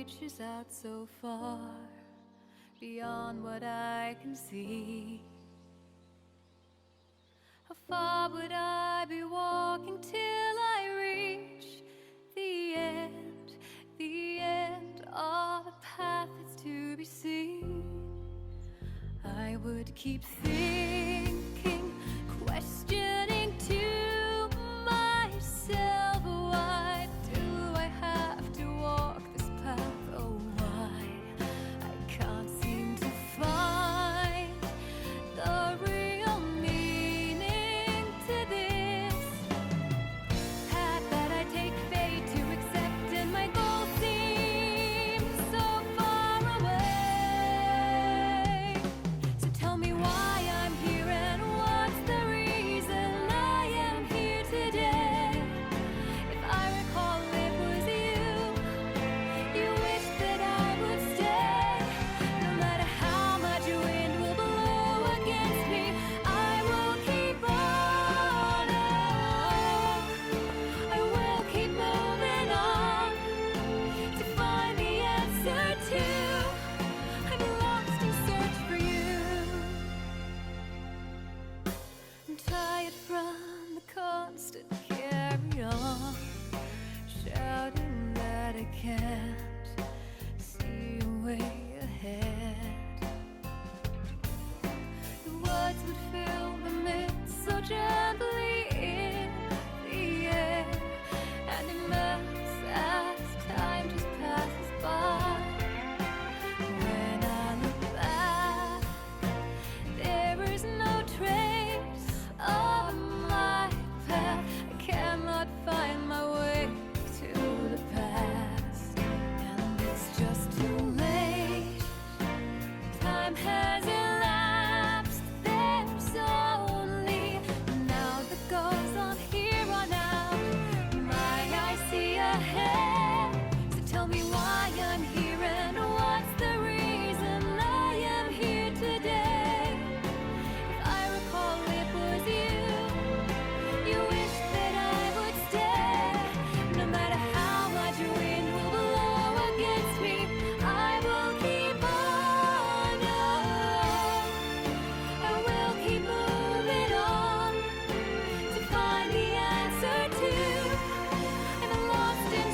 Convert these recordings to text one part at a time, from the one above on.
reaches out so far beyond what I can see. How far would I be walking till I reach the end of a path that's to be seen? I would keep thinking, questioning to myself, why do I have to walk this path? Oh, why? I can't seem to find the real meaning to this path that I take fate to accept, and my goal seems so far away. So tell me why I'm here and what's the reason I am here today. If I recall, it was you. You wished that I would stay. No matter how much wind will blow against me, I will keep on. I will keep moving on to find the answer to. I'm lost in search for you. I'm tired from the constant carry on, shouting that I can't see a way ahead. The words would fill the midst so gently in the air, and it melts as time just passes by. When I look back, there is no trace of my path. I cannot find my way to the past, and it's just too late. Time has elapsed. There's only now that goes on here on out. My eyes see ahead. So tell me why I'm here and what's the reason I am here today. If I recall, it was you. You wished that I would stay. No matter how much wind will blow against me, I will keep on. I will keep moving on to find the answer to. I'm lost in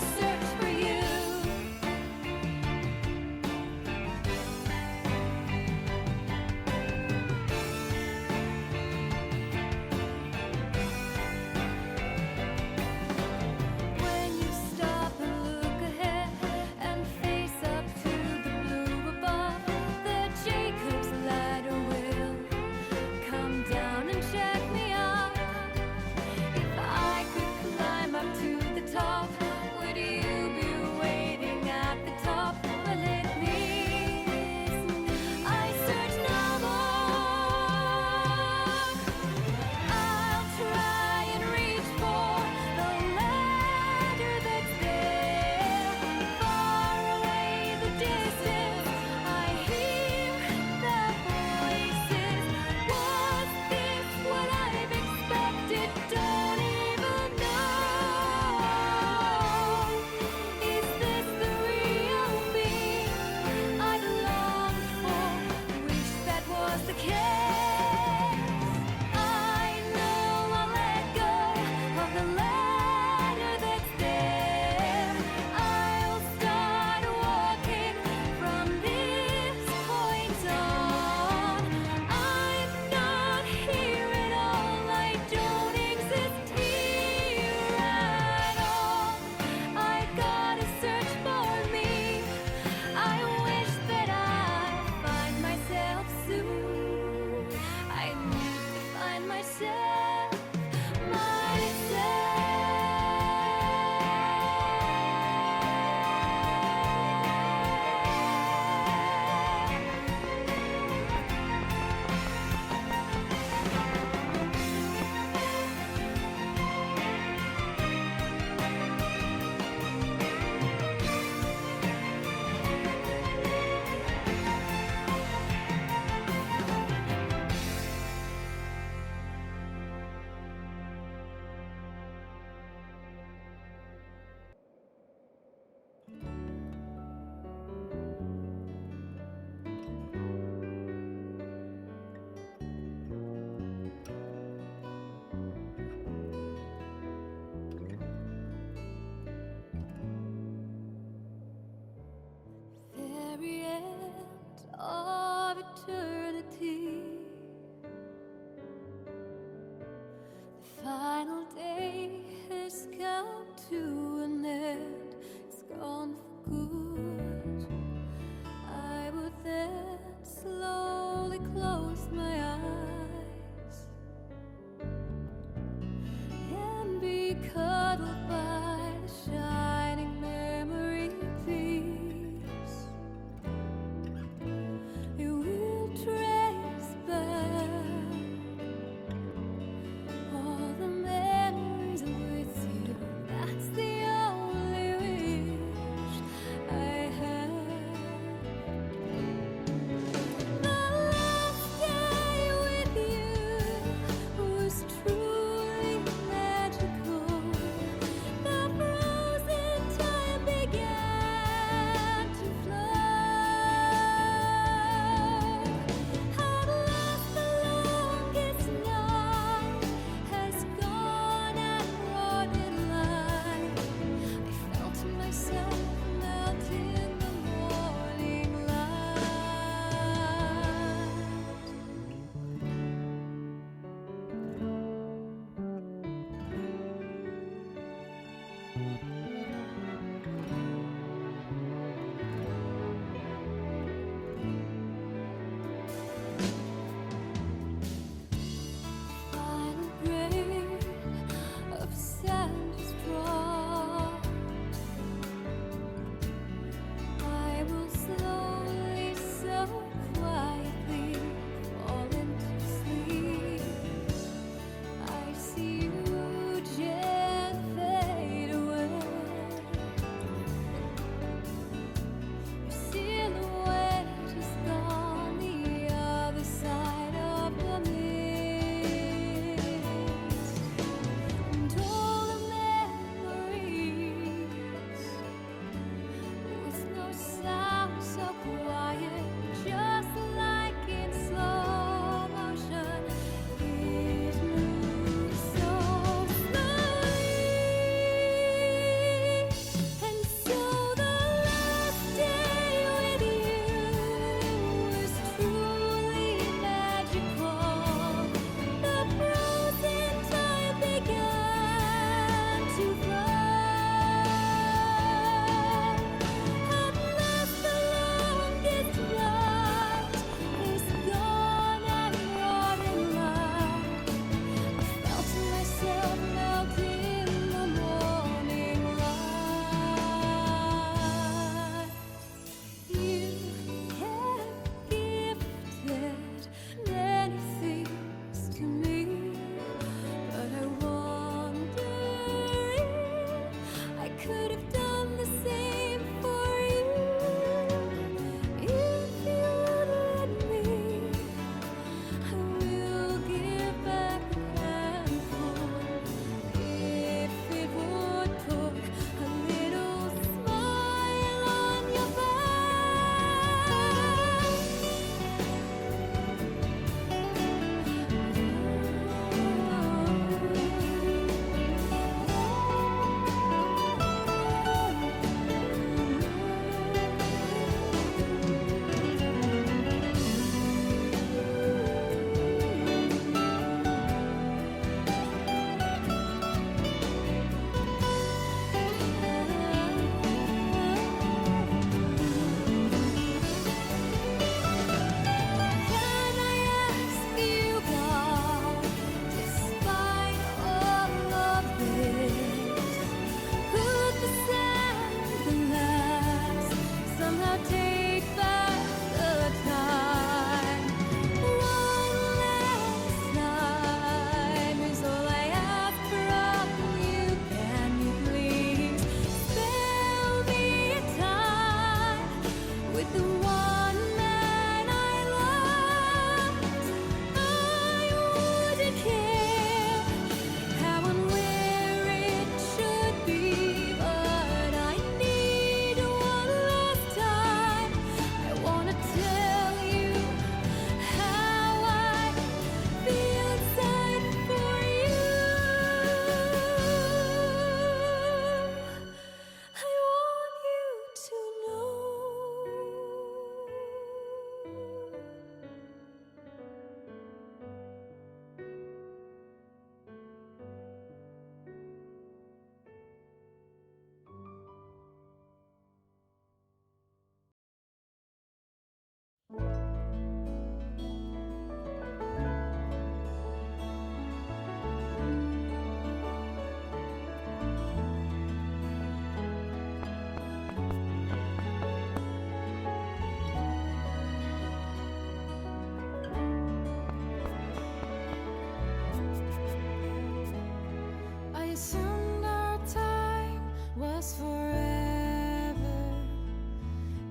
assumed our time was forever.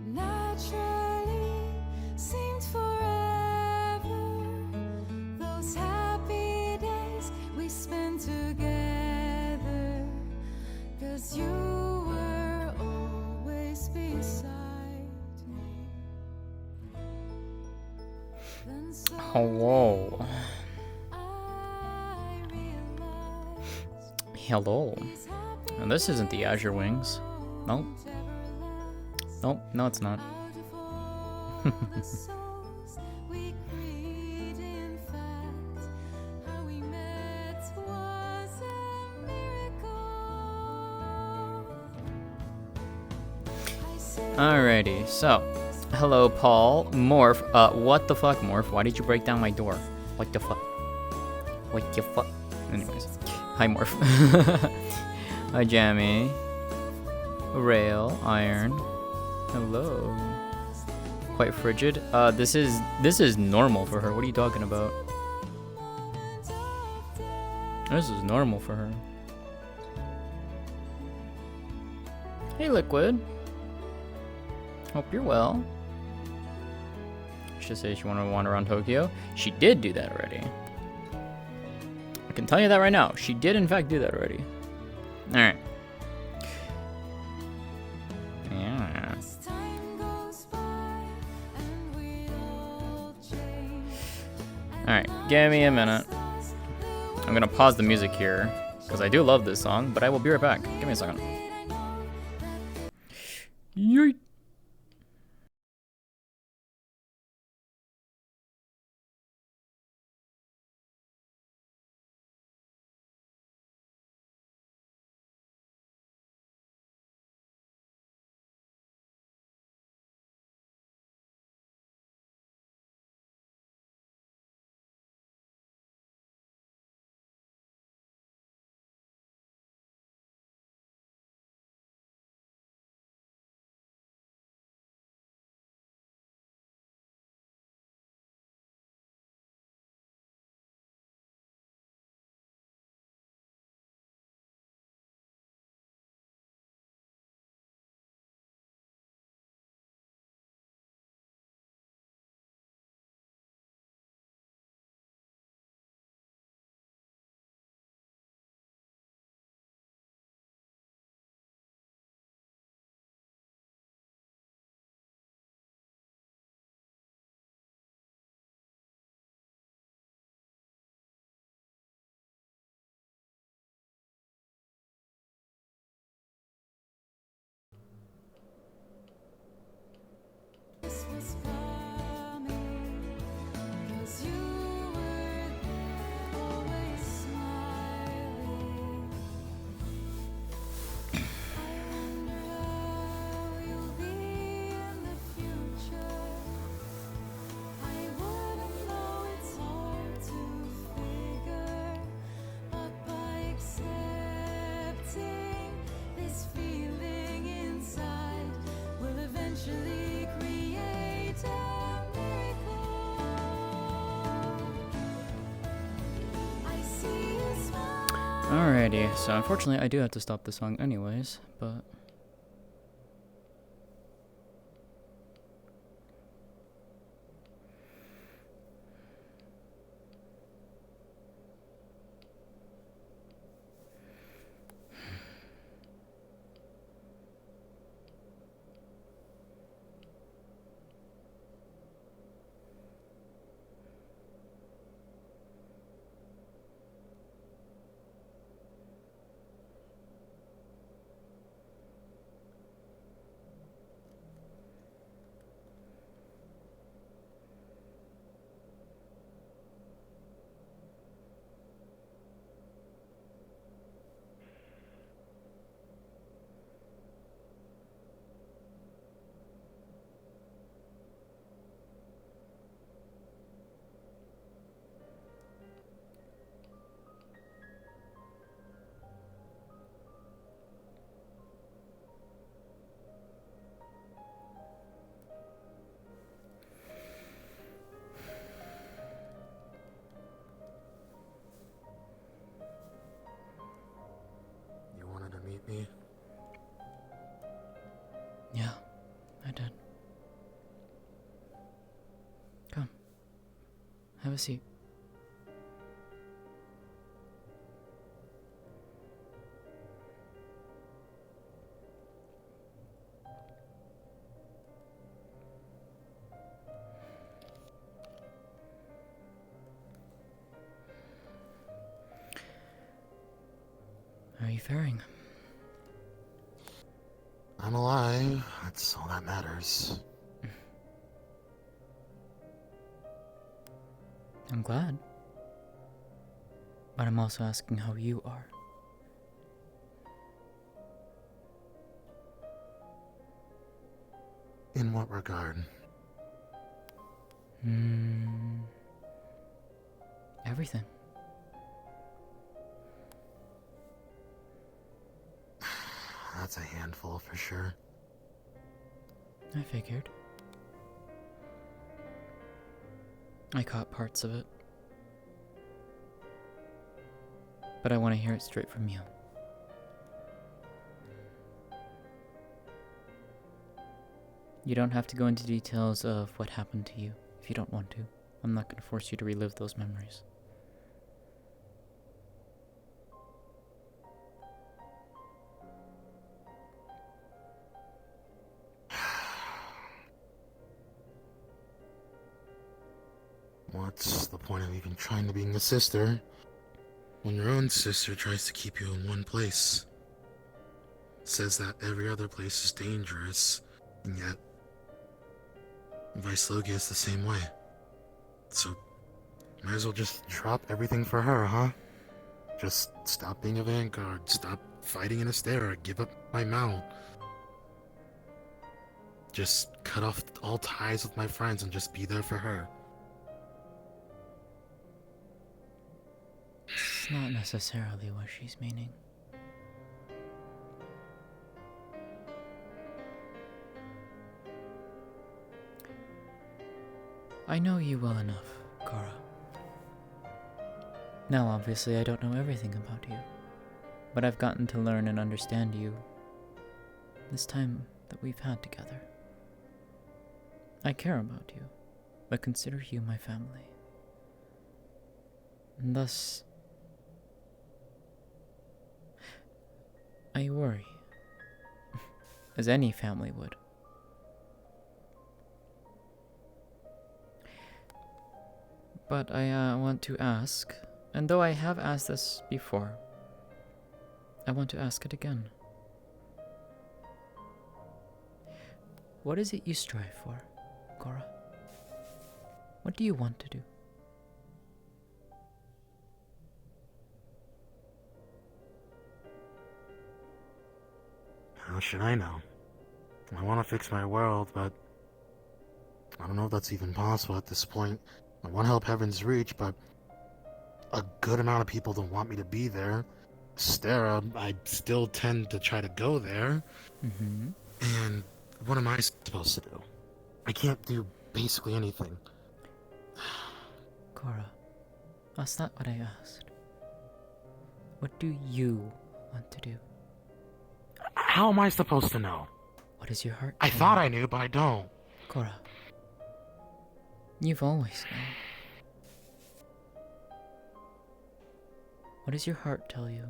Naturally seemed forever. Those happy days we spent together. 'Cause you were always beside me. Then Hello. I realized Hello. these happy And this isn't the Azure Wings. Nope. won't ever last. Nope. No, it's not. Out of all the souls we create, in fact, how we met was a miracle. I said Alrighty, so. Hello, Paul. Morph. What the fuck, Morph? Why did you break down my door? What the fuck? What the fuck? Anyways. Hi, Morph. Hi, Jammy. Rail. Iron. Hello. Quite frigid. This is normal for her. What are you talking about? This is normal for her. Hey, Liquid. Hope you're well. She says she wanted to wander around Tokyo. She did do that already. I can tell you that right now. She did, in fact, do that already. Alright. Yeah. as time goes by and we all change. Alright, give me a minute. I'm gonna pause the music here, because I do love this song, but I will be right back. Give me a second. Yeet. This was for me, 'cause you were there, always smiling. I wonder how you'll be in the future. I wouldn't know, it's hard to figure, but by accepting this feeling inside, we'll eventually create a miracle. I see you smile. Alrighty, so unfortunately I do have to stop the song anyways, but... Have a seat. How are you faring? I'm alive. That's all that matters. I'm glad. But I'm also asking how you are. In what regard? Everything. That's a handful for sure. I figured. I caught parts of it. But I want to hear it straight from you. You don't have to go into details of what happened to you if you don't want to. I'm not going to force you to relive those memories. What's the point of even trying to be a sister when your own sister tries to keep you in one place? Says that every other place is dangerous, and yet Logia is the same way. So, might as well just drop everything for her, huh? Just stop being a vanguard, stop fighting in Astera, give up my mount. Just cut off all ties with my friends and just be there for her. It's not necessarily what she's meaning. I know you well enough, Kara. Now, obviously, I don't know everything about you, but I've gotten to learn and understand you this time that we've had together. I care about you, but consider you my family. And thus, I worry, as any family would. But I want to ask, and though I have asked this before, I want to ask it again. What is it you strive for, Cora? What do you want to do? How should I know? I want to fix my world, but I don't know if that's even possible at this point. I want to help Heaven's Reach, but a good amount of people don't want me to be there. Stera, I still tend to try to go there. Mm-hmm. And what am I supposed to do? I can't do basically anything. Cora, that's not what I asked. What do you want to do? How am I supposed to know? What is your heart I telling thought you? I knew, but I don't. Cora, you've always known. What does your heart tell you?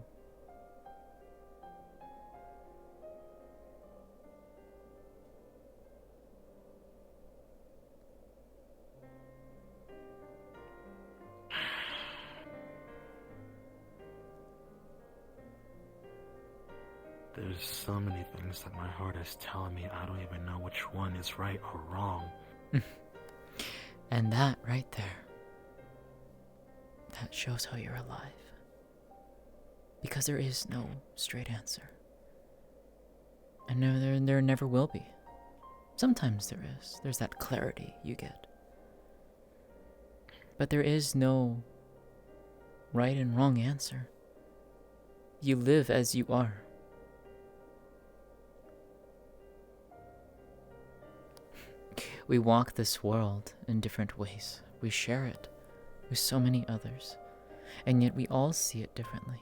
There's so many things that my heart is telling me I don't even know which one is right or wrong. And that right there, that shows how you're alive. Because there is no straight answer. And there never will be. Sometimes there is. There's that clarity you get. But there is no right and wrong answer. You live as you are. We walk this world in different ways. We share it with so many others. And yet we all see it differently.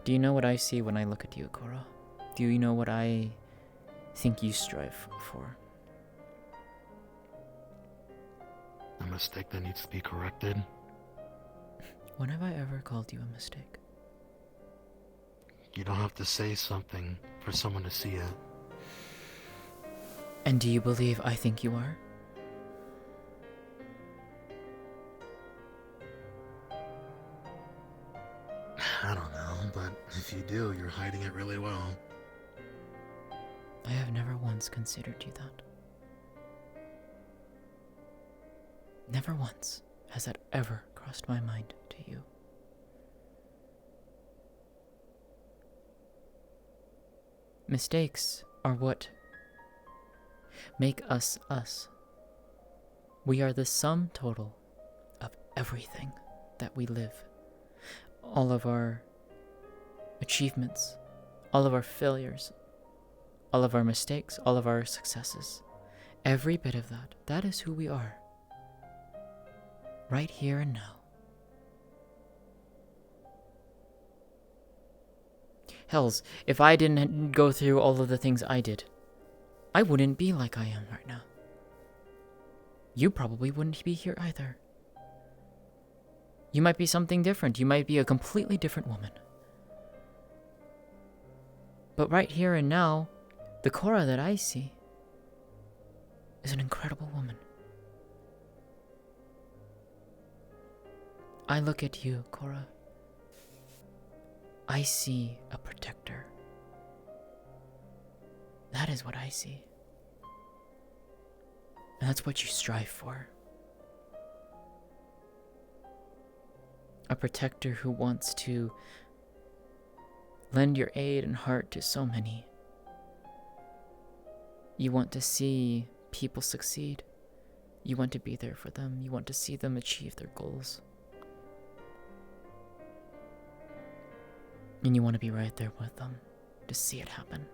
Do you know what I see when I look at you, Cora? Do you know what I think you strive for? a mistake that needs to be corrected? When have I ever called you a mistake? You don't have to say something for someone to see it. And do you believe I think you are? I don't know, but if you do, you're hiding it really well. I have never once considered you that. Never once has that ever crossed my mind to you. Mistakes are what make us us. We are the sum total of everything that we live. All of our achievements, all of our failures, all of our mistakes, all of our successes. Every bit of that, that is who we are. Right here and now. Hells, if I didn't go through all of the things I did, I wouldn't be like I am right now. You probably wouldn't be here either. You might be something different. You might be a completely different woman. But right here and now, the Cora that I see is an incredible woman. I look at you, Cora. I see a protector. That is what I see. And that's what you strive for. A protector who wants to lend your aid and heart to so many. You want to see people succeed. You want to be there for them. You want to see them achieve their goals. And you want to be right there with them to see it happen.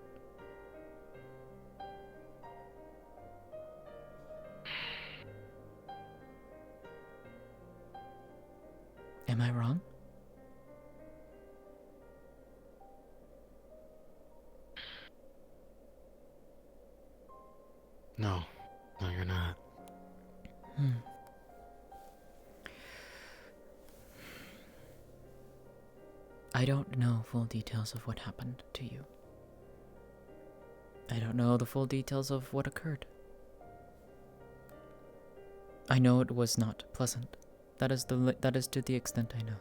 Am I wrong? No, you're not. I don't know full details of what happened to you. I don't know the full details of what occurred. I know it was not pleasant. That is to the extent I know.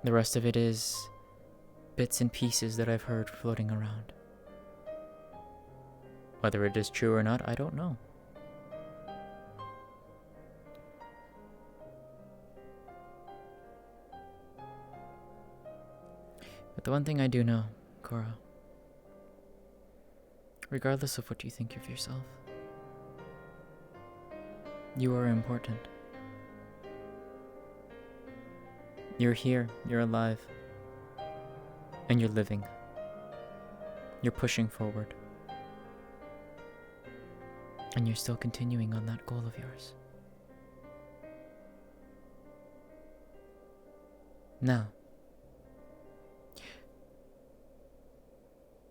The rest of it is bits and pieces that I've heard floating around. Whether it is true or not, I don't know. But the one thing I do know, Cora, regardless of what you think of yourself, you are important. You're here, you're alive, and you're living. You're pushing forward. And you're still continuing on that goal of yours. Now,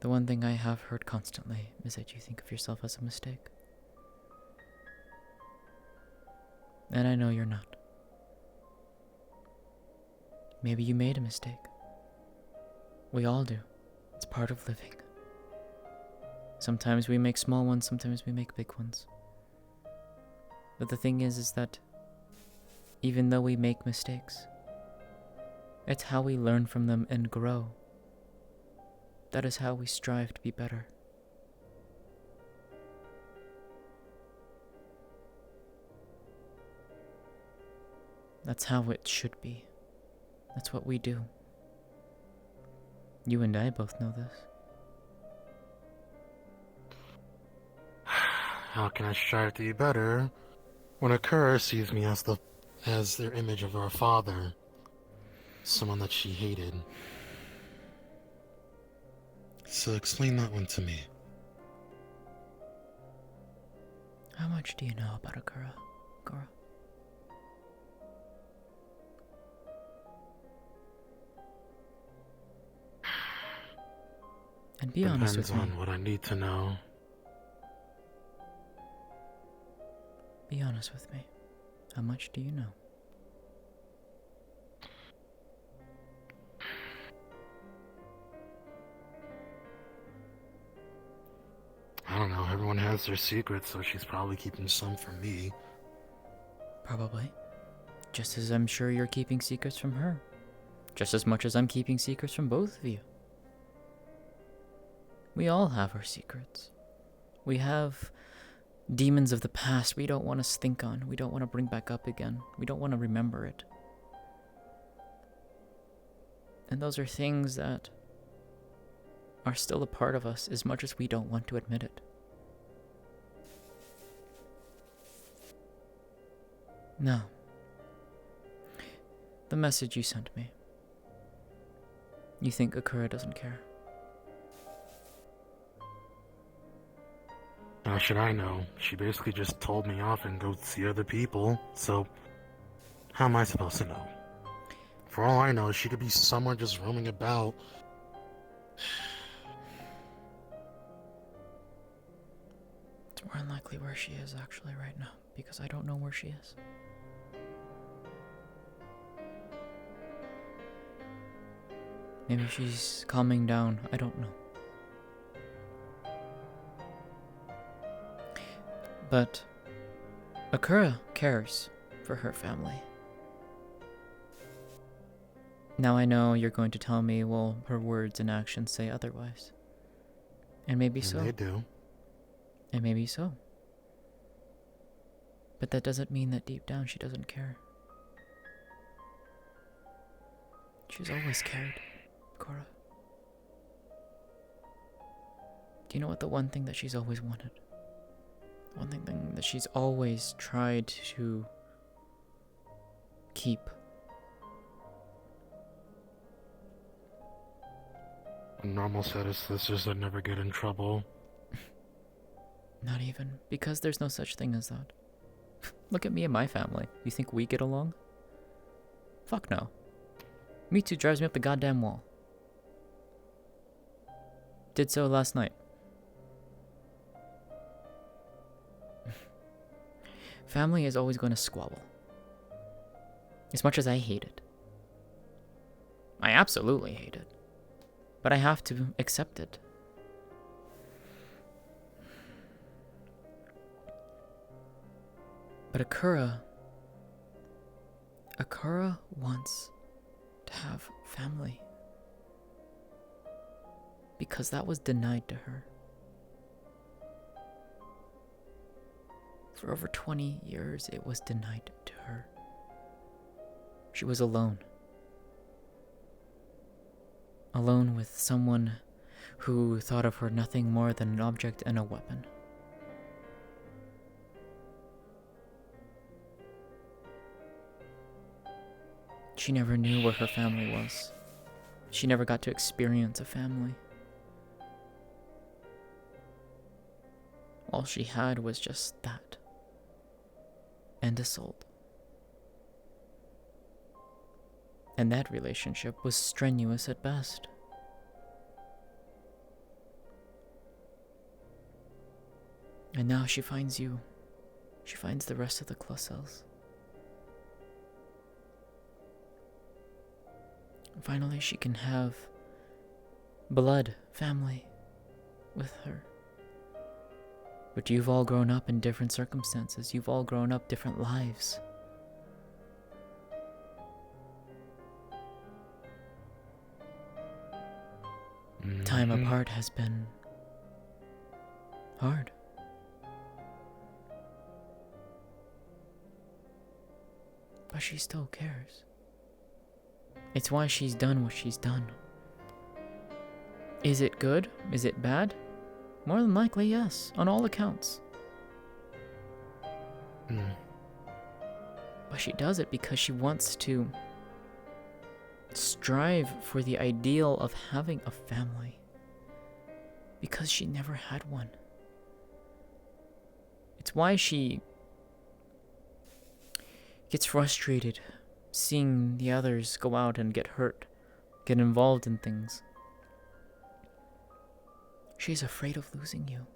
the one thing I have heard constantly is that you think of yourself as a mistake. And I know you're not. Maybe you made a mistake. We all do. It's part of living. Sometimes we make small ones, sometimes we make big ones. But the thing is that even though we make mistakes, it's how we learn from them and grow. That is how we strive to be better. That's how it should be. That's what we do. You and I both know this. How can I strive to be better when a Cura sees me as their image of our father, someone that she hated? So explain that one to me. How much do you know about a Cura, Cora? And be honest with me. Depends on what I need to know. Be honest with me. How much do you know? I don't know, everyone has their secrets, so she's probably keeping some from me. Probably. Just as I'm sure you're keeping secrets from her. Just as much as I'm keeping secrets from both of you. We all have our secrets. We have demons of the past we don't want to think on. We don't want to bring back up again. We don't want to remember it. And those are things that are still a part of us as much as we don't want to admit it. Now, the message you sent me. You think Akira doesn't care? How should I know? She basically just told me off and go see other people, so how am I supposed to know? For all I know, she could be somewhere just roaming about. It's more unlikely where she is actually right now, because I don't know where she is. Maybe she's calming down, I don't know. But Akira cares for her family. Now I know you're going to tell me, well, her words and actions say otherwise. And maybe so. And they do. And maybe so. But that doesn't mean that deep down she doesn't care. She's always cared, Cora. Do you know what the one thing that she's always wanted? One thing that she's always tried to keep. A normal set of sisters that never get in trouble. Not even, because there's no such thing as that. Look at me and my family. You think we get along? Fuck no. Me too drives me up the goddamn wall. Did so last night. Family is always going to squabble. As much as I hate it. I absolutely hate it. But I have to accept it. But Akira wants to have family. Because that was denied to her. For over 20 years, it was denied to her. She was alone. Alone with someone who thought of her nothing more than an object and a weapon. She never knew where her family was. She never got to experience a family. All she had was just that. And assault. And that relationship was strenuous at best. And now she finds you. She finds the rest of the Closels. And finally she can have blood family with her. But you've all grown up in different circumstances. You've all grown up different lives. Time apart has been hard. But she still cares. It's why she's done what she's done. Is it good? Is it bad? More than likely, yes, on all accounts. But she does it because she wants to strive for the ideal of having a family. Because she never had one. It's why she gets frustrated seeing the others go out and get hurt, get involved in things. She's afraid of losing you.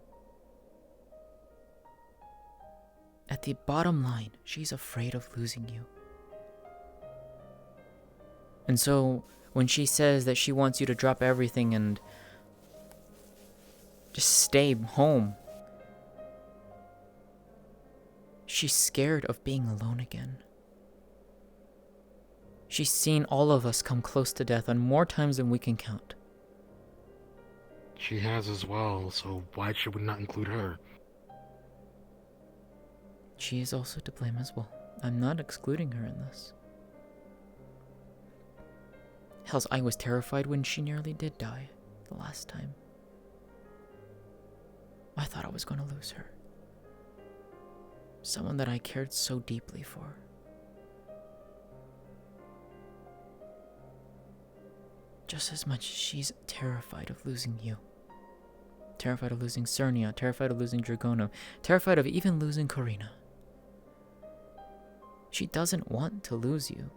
At the bottom line, she's afraid of losing you. And so, when she says that she wants you to drop everything and just stay home, she's scared of being alone again. She's seen all of us come close to death on more times than we can count. She has as well, so why should we not include her? She is also to blame as well. I'm not excluding her in this. Hells, I was terrified when she nearly did die the last time. I thought I was going to lose her. Someone that I cared so deeply for. Just as much as she's terrified of losing you. Terrified of losing Cernia, terrified of losing Dragono, terrified of even losing Corina. She doesn't want to lose you.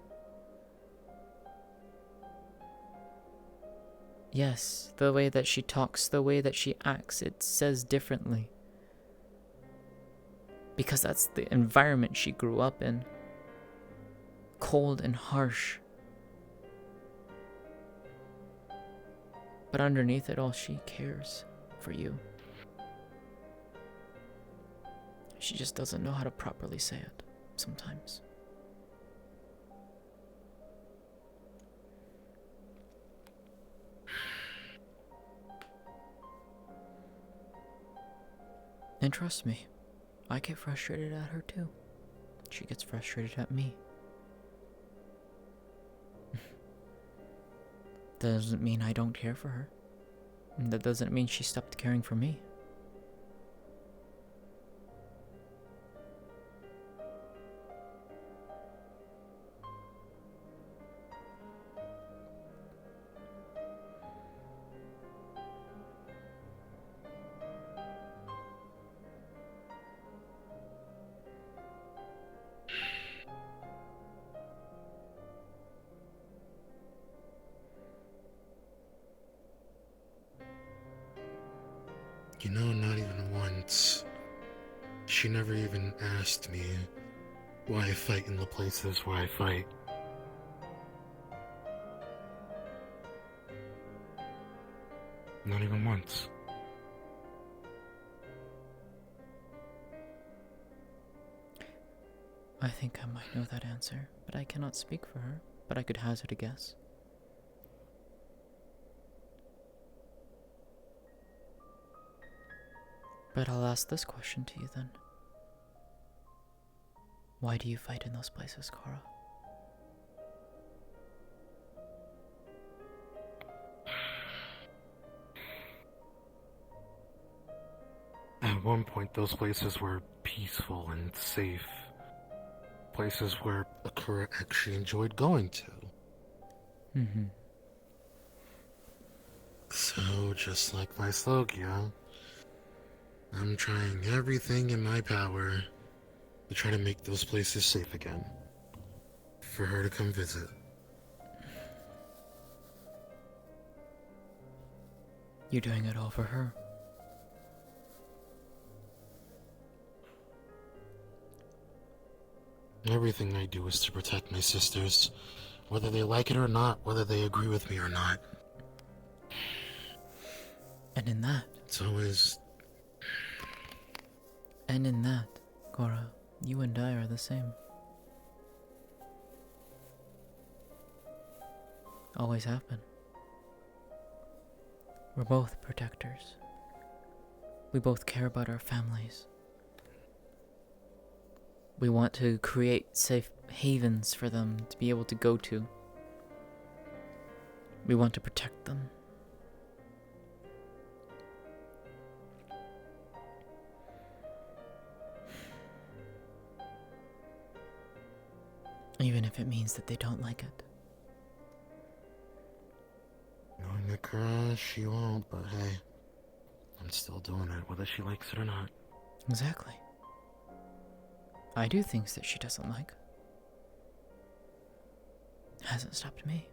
Yes, the way that she talks, the way that she acts, it says differently. Because that's the environment she grew up in. Cold and harsh. But underneath it all, she cares for you. She just doesn't know how to properly say it sometimes. And trust me, I get frustrated at her too. She gets frustrated at me. That doesn't mean I don't care for her. And that doesn't mean she stopped caring for me. You know, not even once. She never even asked me why I fight in the places where I fight. Not even once. I think I might know that answer, but I cannot speak for her. But I could hazard a guess. But I'll ask this question to you then. Why do you fight in those places, Cora? At one point, those places were peaceful and safe. Places where Akira actually enjoyed going to. Mm-hmm. So, just like Vyslogia, I'm trying everything in my power to try to make those places safe again. For her to come visit. You're doing it all for her. Everything I do is to protect my sisters, whether they like it or not, whether they agree with me or not. And in that, It's always... Cora, you and I are the same. Always have been. We're both protectors. We both care about our families. We want to create safe havens for them to be able to go to. We want to protect them. Even if it means that they don't like it. Knowing Akira, she won't, but hey, I'm still doing it, whether she likes it or not. Exactly. I do things that she doesn't like. Hasn't stopped me.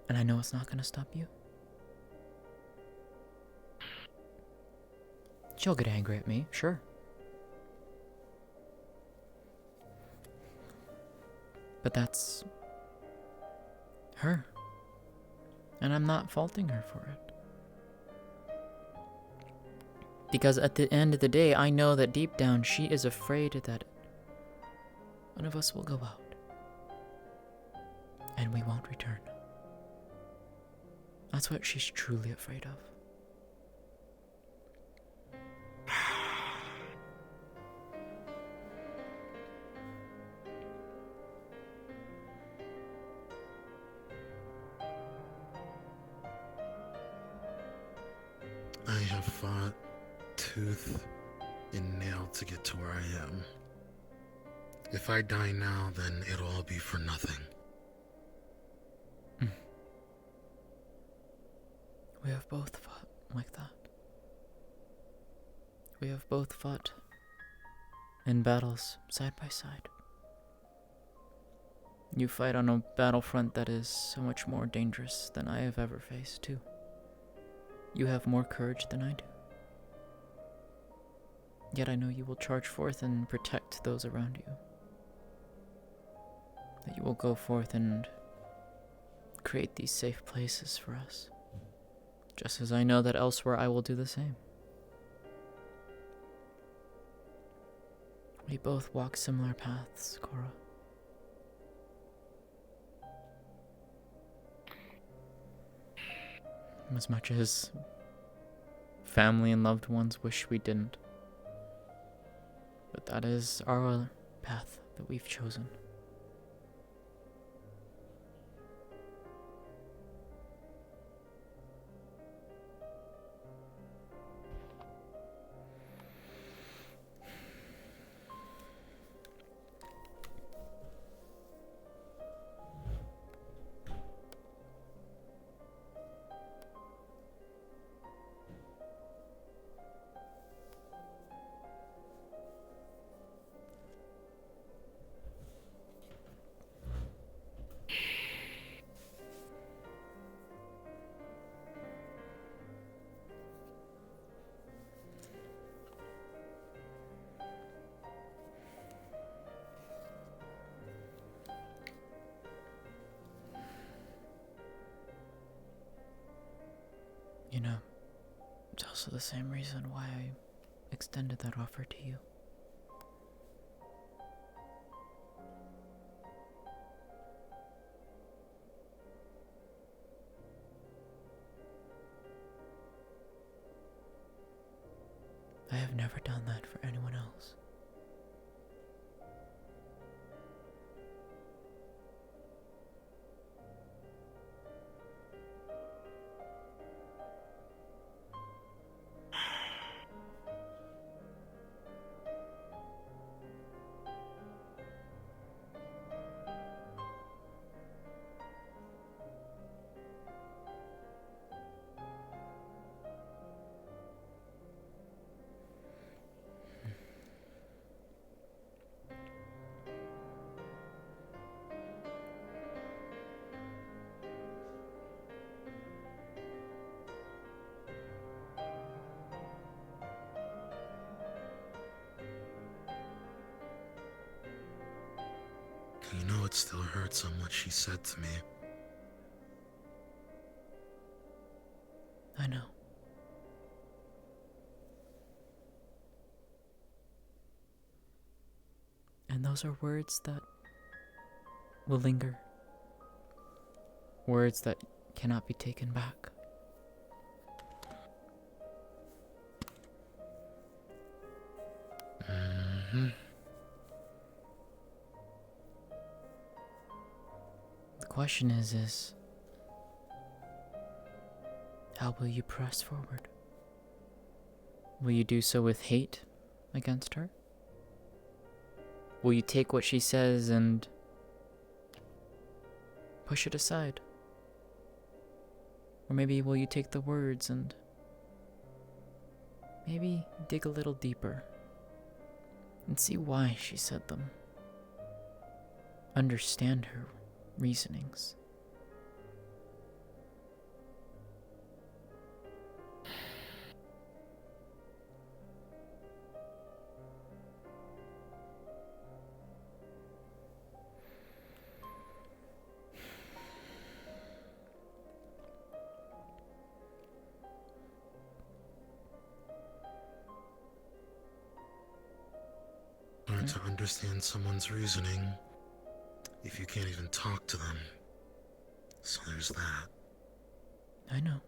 And I know it's not gonna stop you. She'll get angry at me, sure. But that's her. And I'm not faulting her for it. Because at the end of the day, I know that deep down she is afraid that one of us will go out. And we won't return. That's what she's truly afraid of. I have fought tooth and nail to get to where I am. If I die now, then it'll all be for nothing. We have both fought like that. We have both fought in battles side by side. You fight on a battlefront that is so much more dangerous than I have ever faced, too. You have more courage than I do. Yet I know you will charge forth and protect those around you. That you will go forth and create these safe places for us. Just as I know that elsewhere I will do the same. We both walk similar paths, Cora. As much as family and loved ones wish we didn't. But that is our path that we've chosen. You know, it's also the same reason why I extended that offer to you. I have never done that for anyone else. You know it still hurts on what she said to me. I know. And those are words that will linger. Words that cannot be taken back. The question is, how will you press forward? Will you do so with hate against her? Will you take what she says and push it aside? Or maybe will you take the words and maybe dig a little deeper and see why she said them? Understand her reasonings. to understand someone's reasoning if you can't even talk to them. So there's that. I know.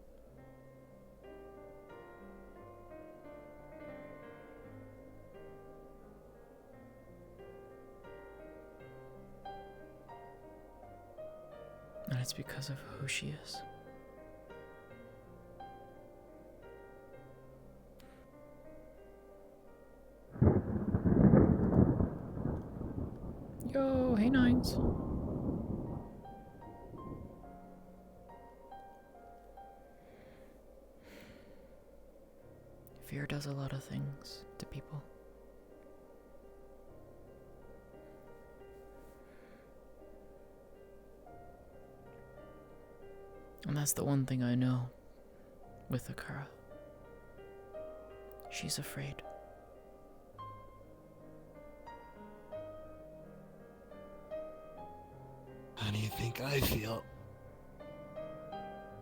And it's because of who she is. Yo, hey Nines. Fear does a lot of things to people. And that's the one thing I know with Akara. She's afraid. How do you think I feel?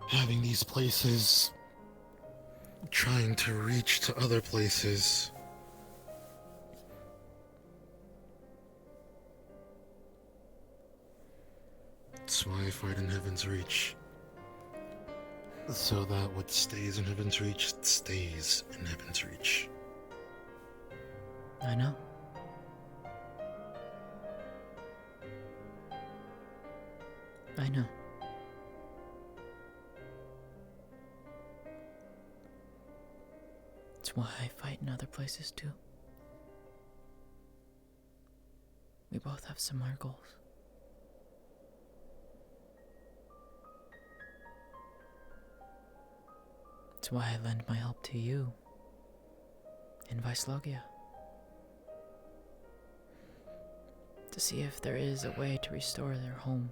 Having these places, trying to reach to other places. That's why I fight in Heaven's Reach. So that what stays in Heaven's Reach stays in Heaven's Reach. I know. I know. It's why I fight in other places too. We both have similar goals. It's why I lend my help to you in Vaislogia. To see if there is a way to restore their home.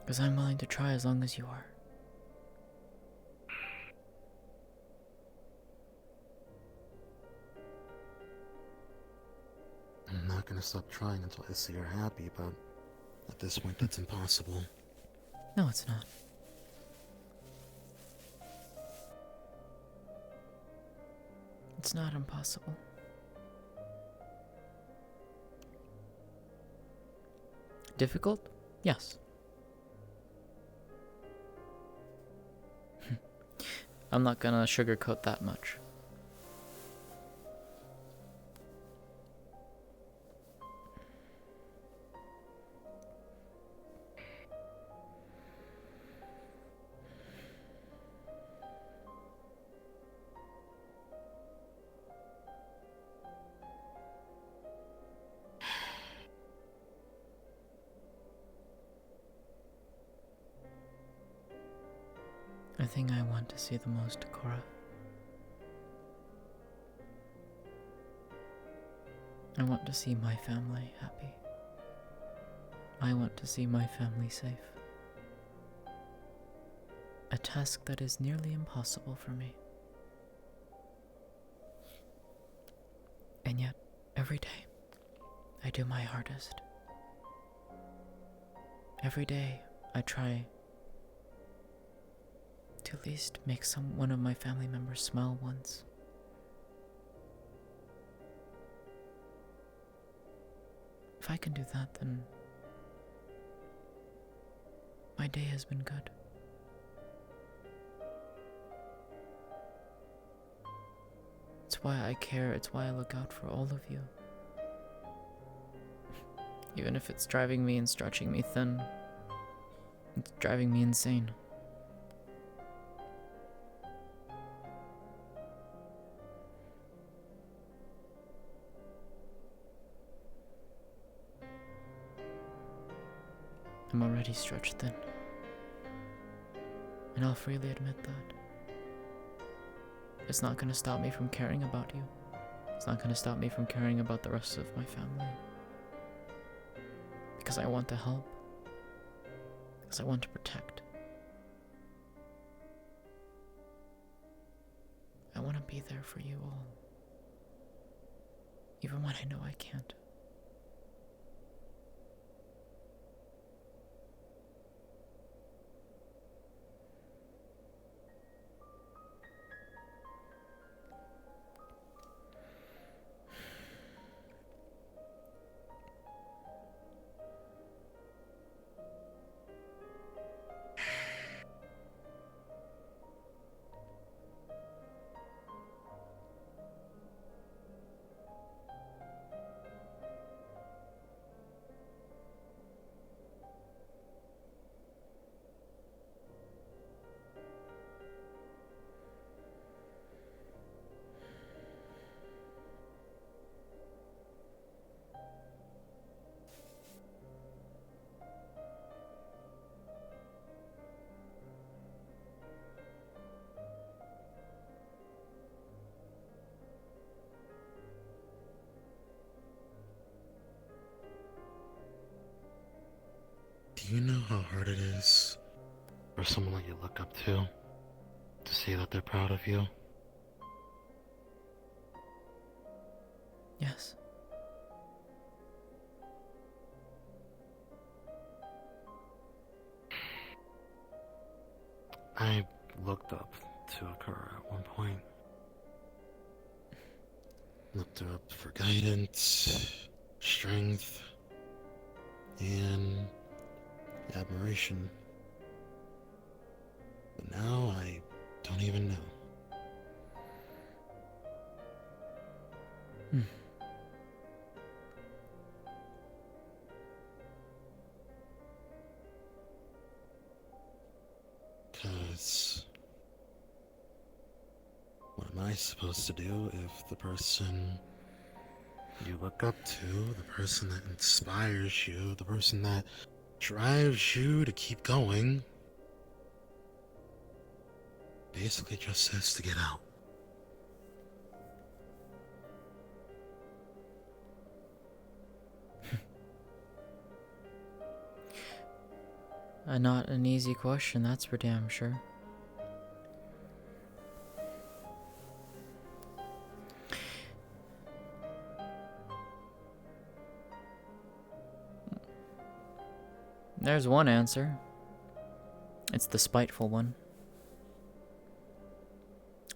Because I'm willing to try as long as you are. I'm not gonna stop trying until I see her happy, but at this point that's impossible. No, it's not. It's not impossible. Difficult? Yes. I'm not gonna sugarcoat that much. The thing I want to see the most, Cora. I want to see my family happy. I want to see my family safe. A task that is nearly impossible for me. And yet, every day, I do my hardest. Every day, I try to at least make one of my family members smile once. If I can do that, then my day has been good. It's why I care, it's why I look out for all of you. Even if it's driving me and stretching me thin, it's driving me insane. I'm already stretched thin, and I'll freely admit that. It's not gonna stop me from caring about you. It's not gonna stop me from caring about the rest of my family. Because I want to help. Because I want to protect. I want to be there for you all. Even when I know I can't. Do you know how hard it is for someone that you look up to say that they're proud of you? Yes. I looked up to Akura at one point. Looked her up for guidance, strength, and admiration. But now I don't even know. Hmm. Because what am I supposed to do if the person you look up to, the person that inspires you, the person that drives you to keep going, basically just says to get out? Not an easy question, that's for damn sure. There's one answer. It's the spiteful one.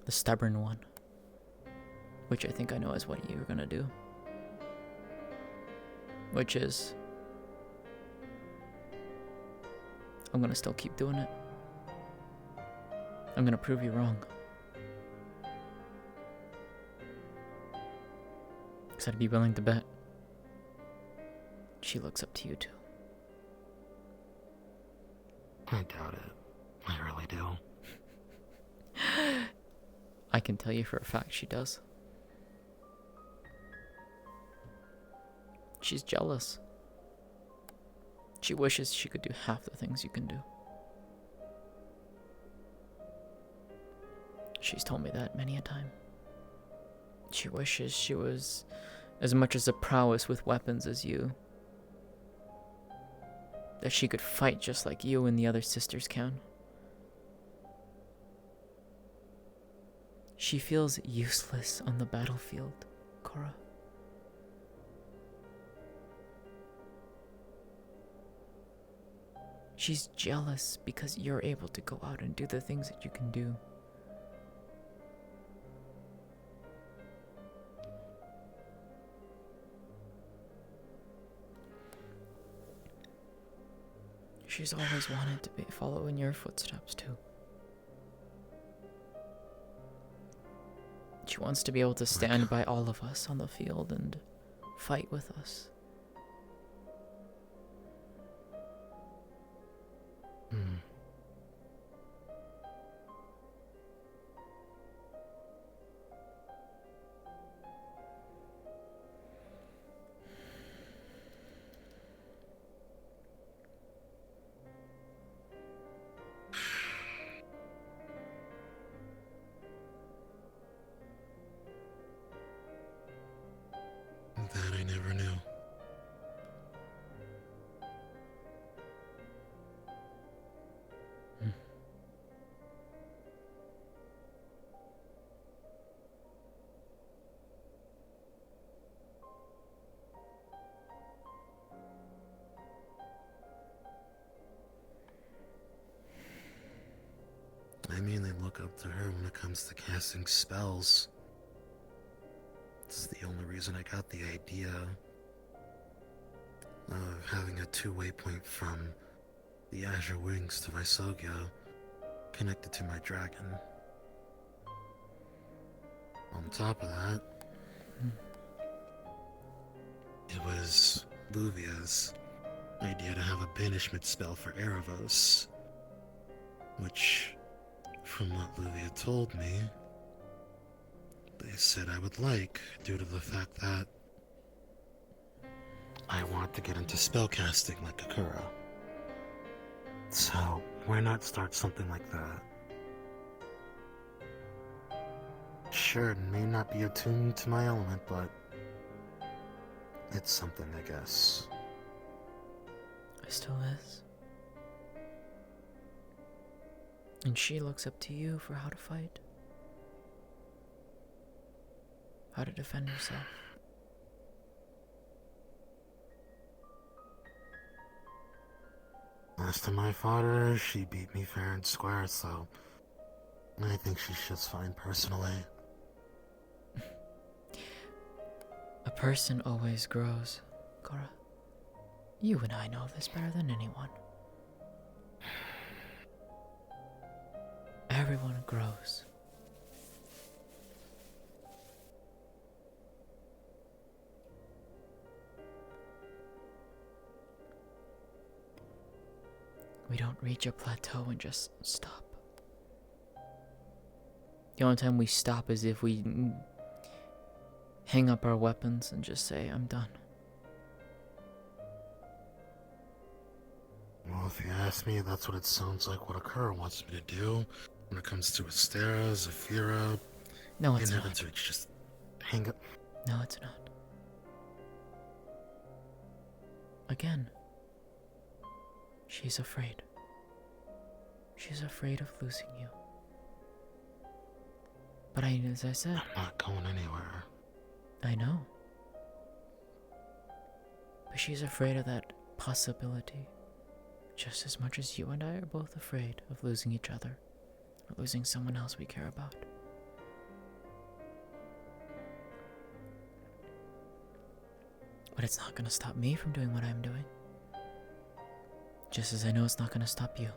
The stubborn one. Which I think I know is what you're gonna do. Which is... I'm gonna still keep doing it. I'm gonna prove you wrong. Because I'd be willing to bet she looks up to you too. I doubt it. I really do. I can tell you for a fact she does. She's jealous. She wishes she could do half the things you can do. She's told me that many a time. She wishes she was as much as a prowess with weapons as you. That she could fight just like you and the other sisters can. She feels useless on the battlefield, Cora. She's jealous because you're able to go out and do the things that you can do. She's always wanted to follow in your footsteps too. She wants to be able to stand by all of us on the field and fight with us. That I never knew. I mainly look up to her when it comes to casting spells. It's the only reason I got the idea of having a two-way point from the Azure Wings to Visogia connected to my dragon. On top of that, it was Luvia's idea to have a banishment spell for Erebos, which, from what Luvia told me, they said I would like, due to the fact that I want to get into spellcasting like Akura. So, why not start something like that? Sure, it may not be attuned to my element, but it's something, I guess. It still is. And she looks up to you for how to fight, how to defend herself. Last time I fought her, she beat me fair and square, so I think she's just fine personally. A person always grows, Cora. You and I know this better than anyone. Everyone grows. We don't reach a plateau and just stop. The only time we stop is if we hang up our weapons and just say, I'm done. Well, if you ask me, that's what it sounds like what Akira wants me to do when it comes to Astera, Zafira, No, it's and not. Heaven's Reach. Just hang up. No, it's not. Again, she's afraid. She's afraid of losing you. But as I said, I'm not going anywhere. I know. But she's afraid of that possibility, just as much as you and I are both afraid of losing each other, or losing someone else we care about. But it's not gonna stop me from doing what I'm doing. Just as I know it's not gonna stop you.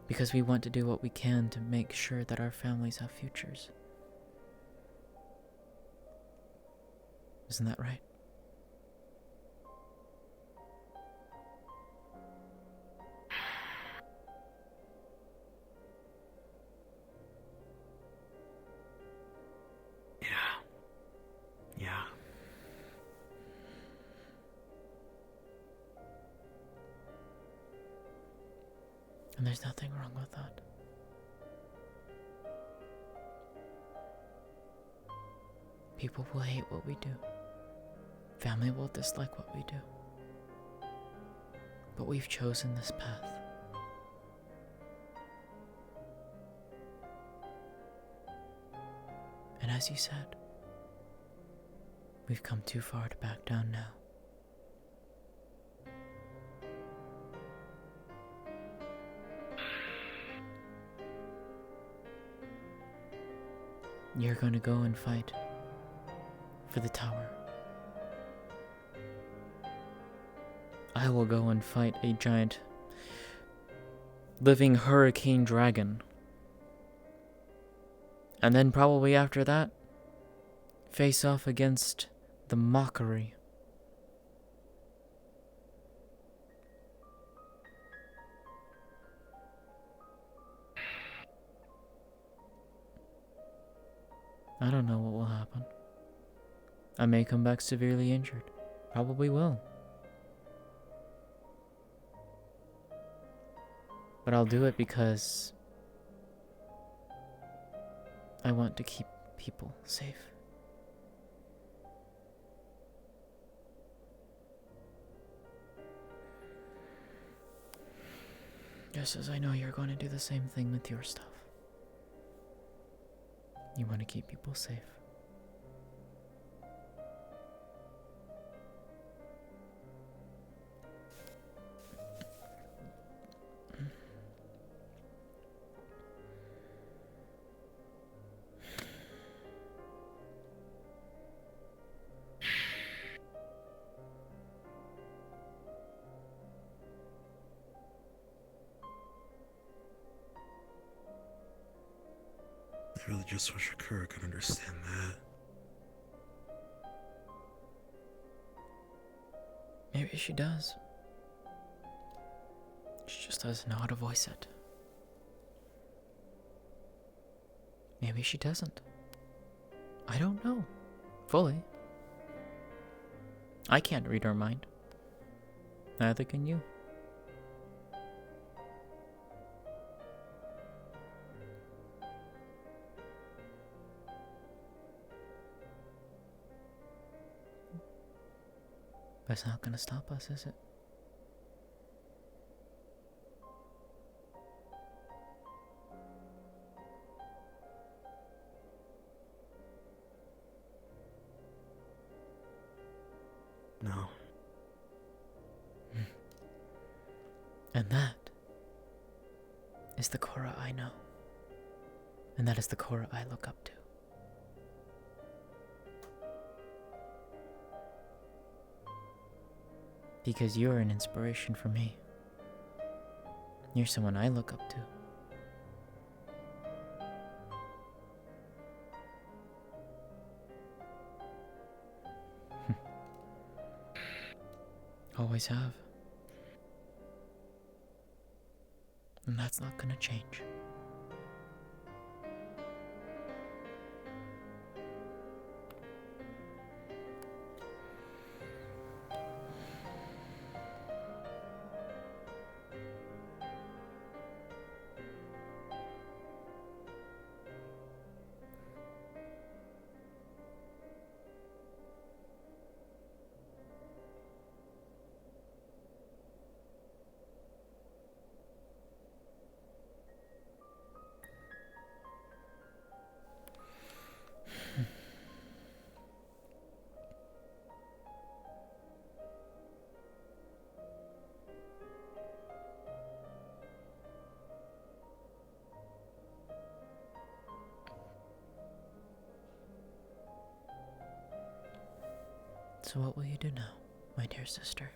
Because we want to do what we can to make sure that our families have futures. Isn't that right? Yeah. And there's nothing wrong with that. People will hate what we do. Family will dislike what we do. But we've chosen this path. And as you said, we've come too far to back down now. You're going to go and fight for the tower. I will go and fight a giant living hurricane dragon. And then probably after that, face off against the mockery. I don't know what will happen. I may come back severely injured. Probably will. But I'll do it because I want to keep people safe. Just as I know you're going to do the same thing with your stuff. You want to keep people safe. I really just wish Akira could understand that. Maybe she does. She just doesn't know how to voice it. Maybe she doesn't. I don't know. Fully. I can't read her mind. Neither can you. But it's not gonna stop us, is it? No. And that is the Korra I know. And that is the Korra I look up to. Because you're an inspiration for me. You're someone I look up to. Always have. And that's not gonna change. So what will you do now, my dear sister?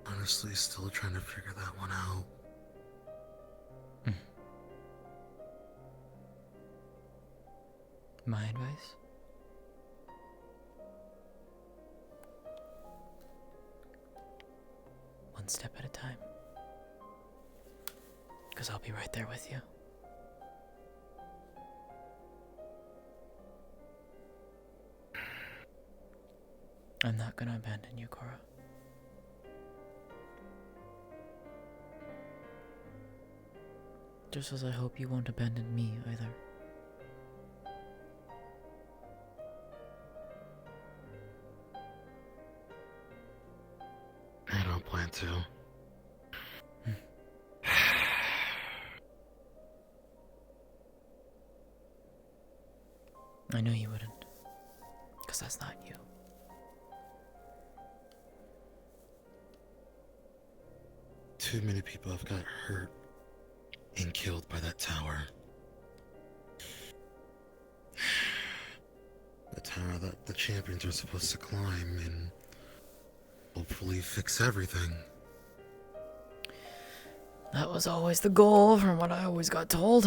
Honestly, still trying to figure that one out. My advice? One step at a time. Because I'll be right there with you. I'm not gonna abandon you, Korra. Just as I hope you won't abandon me either. I don't plan to. I know you wouldn't. Because that's not you. Too many people have got hurt and killed by that tower. The tower that the champions are supposed to climb and hopefully fix everything. That was always the goal, from what I always got told.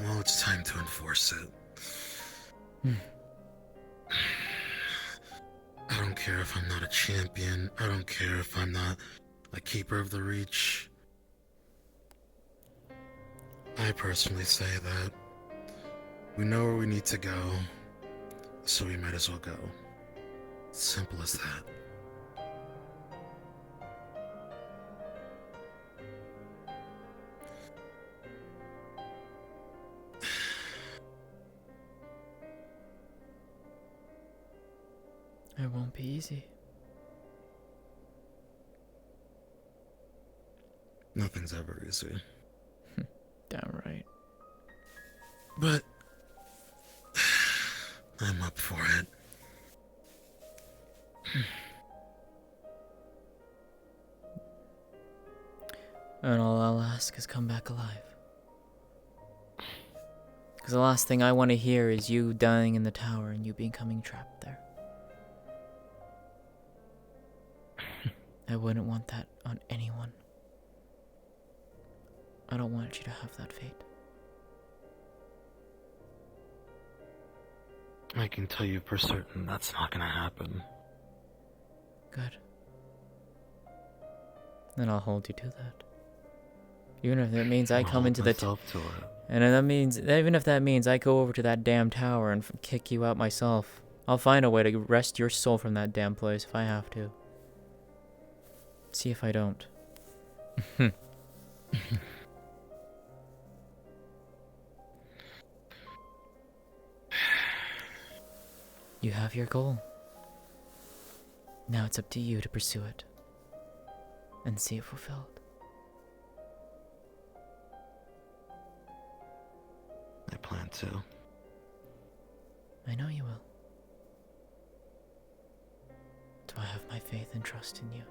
Well, it's time to enforce it. I don't care if I'm not a champion. I don't care if I'm not a keeper of the reach. I personally say that we know where we need to go, so we might as well go. Simple as that. It won't be easy. Nothing's ever easy. Damn right. But I'm up for it. And all I'll ask is come back alive. Because the last thing I want to hear is you dying in the tower and you becoming trapped there. I wouldn't want that on anyone. I don't want you to have that fate. I can tell you for certain that's not gonna happen. Good. Then I'll hold you to that. Even if that means I I'll come hold into the myself to it. and that means even if that means I go over to that damn tower and kick you out myself. I'll find a way to wrest your soul from that damn place if I have to. See if I don't. You have your goal. Now it's up to you to pursue it and see it fulfilled. I plan to. I know you will. Do I have my faith and trust in you?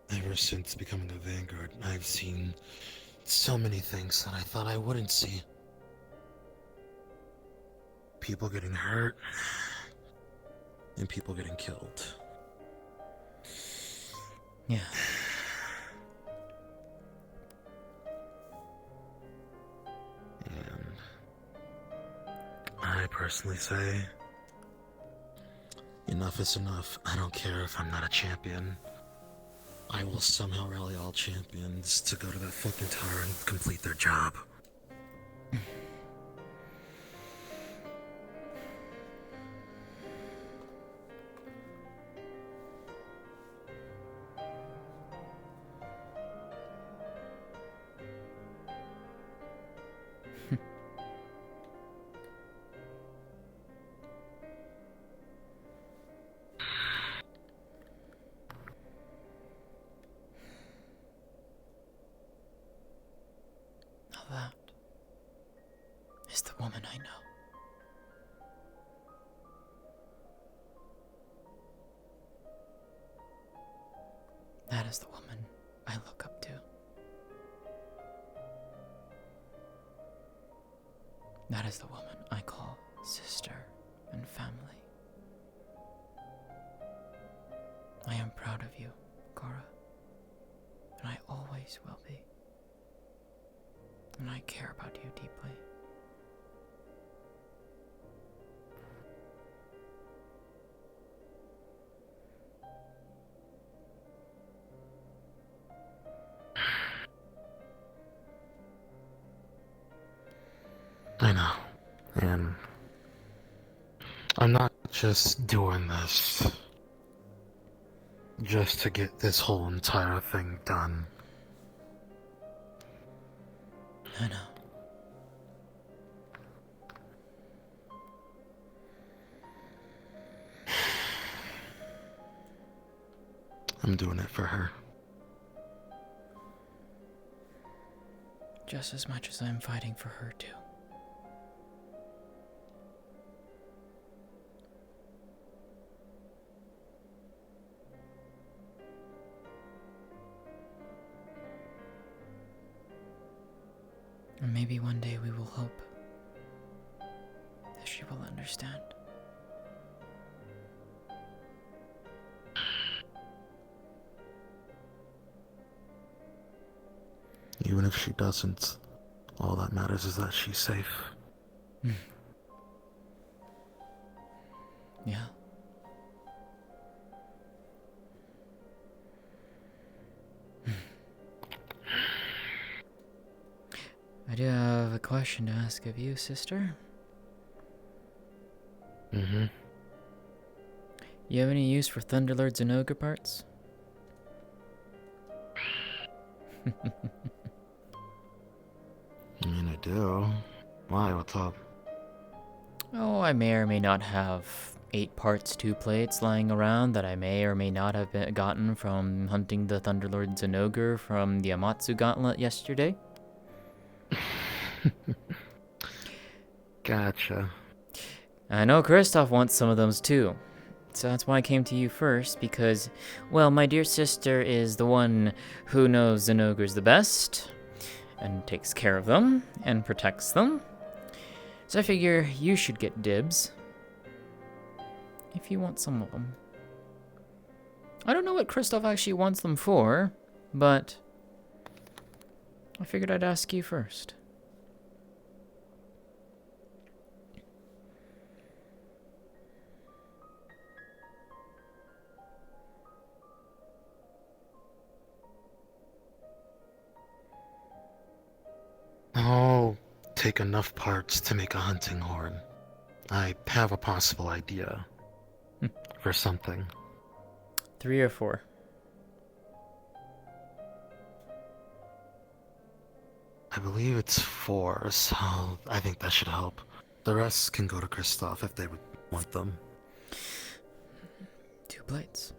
Ever since becoming a Vanguard, I've seen so many things that I thought I wouldn't see. People getting hurt, and people getting killed. Yeah. And I personally say, enough is enough. I don't care if I'm not a champion. I will somehow rally all champions to go to that fucking tower and complete their job. Now that is the woman I know. That is the woman I look up to. That is the woman I call sister and family. I am proud of you, Cora, and I always will be. And I care about you deeply. I know. And I'm not just doing this just to get this whole entire thing done. I know. I'm doing it for her. Just as much as I'm fighting for her, too. And maybe one day we will hope that she will understand. Even if she doesn't, all that matters is that she's safe. Yeah. I do have a question to ask of you, sister. Mm-hmm. You have any use for Thunderlords and Ogre parts? I mean, I do. Why? What's up? Oh, I may or may not have 8 parts 2 plates lying around that I may or may not have gotten from hunting the Thunderlords and Ogre from the Amatsu Gauntlet yesterday. Gotcha. I know Kristoff wants some of those too. So that's why I came to you first, because, well, my dear sister is the one who knows the ogres the best, and takes care of them, and protects them. So I figure you should get dibs, if you want some of them. I don't know what Kristoff actually wants them for, but I figured I'd ask you first. I'll take enough parts to make a hunting horn. I have a possible idea for something. 3 or 4? I believe it's 4, so I think that should help. The rest can go to Kristoff if they would want them. 2 plates.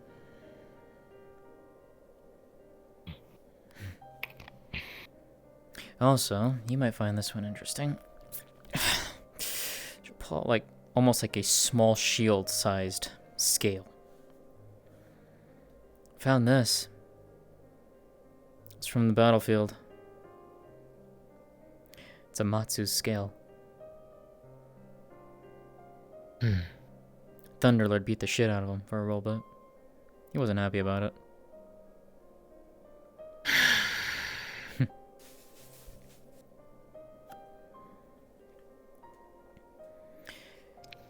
Also, you might find this one interesting. Pull out, like, almost like a small shield-sized scale. Found this. It's from the battlefield. It's a Matsu's scale. Thunderlord beat the shit out of him for a little bit. He wasn't happy about it.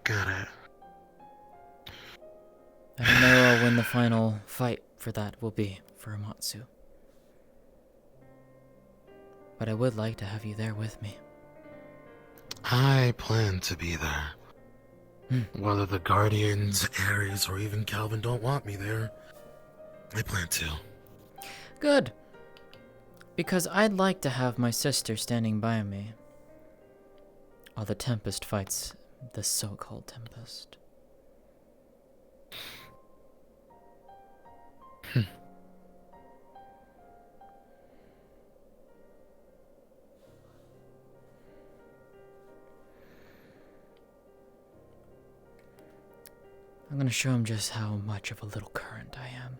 Got it. I don't know when the final fight for that will be for Amatsu. But I would like to have you there with me. I plan to be there. Whether the Guardians, Ares, or even Calvin don't want me there, I plan to. Good. Because I'd like to have my sister standing by me while the Tempest fights the so-called Tempest. I'm gonna show him just how much of a little current I am.